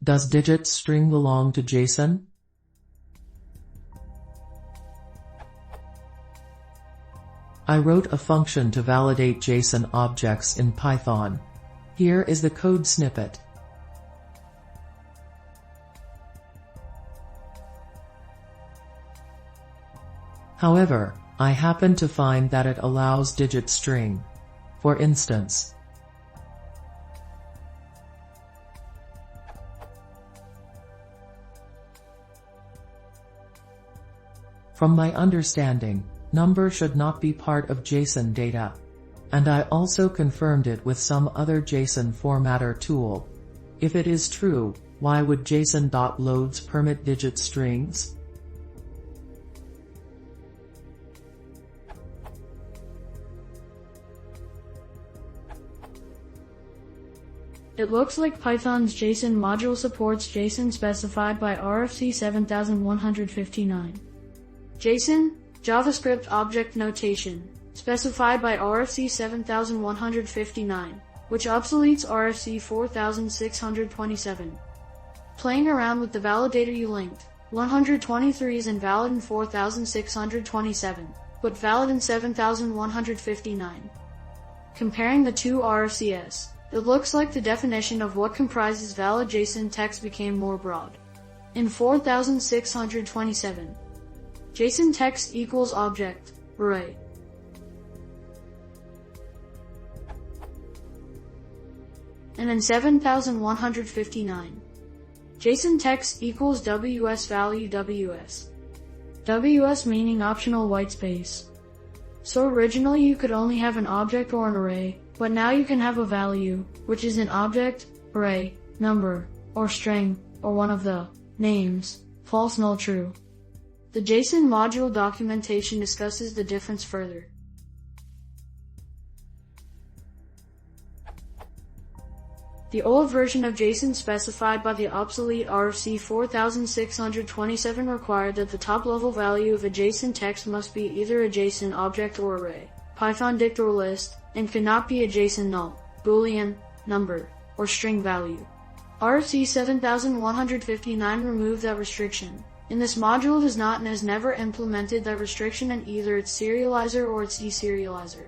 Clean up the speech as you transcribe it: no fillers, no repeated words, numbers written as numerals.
Does digit string belong to JSON? I wrote a function to validate JSON objects in Python. Here is the code snippet. However, I happen to find that it allows digit string. For instance, from my understanding, number should not be part of JSON data. And I also confirmed it with some other JSON formatter tool. If it is true, why would JSON.loads permit digit strings? It looks like Python's JSON module supports JSON specified by RFC 7159. JSON, JavaScript Object Notation, specified by RFC 7159, which obsoletes RFC 4627. Playing around with the validator you linked, 123 is invalid in 4627, but valid in 7159. Comparing the two RFCs, it looks like the definition of what comprises valid JSON text became more broad. In 4627, JSON text equals object, array. And in 7159, JSON text equals WS value WS. WS meaning optional whitespace. So originally you could only have an object or an array, but now you can have a value, which is an object, array, number, or string, or one of the names, false, null, true. The JSON module documentation discusses the difference further. The old version of JSON specified by the obsolete RFC 4627 required that the top-level value of a JSON text must be either a JSON object or array, Python dict or list, and cannot be a JSON null, Boolean, number, or string value. RFC 7159 removed that restriction, and this module does not and has never implemented that restriction in either its serializer or its deserializer.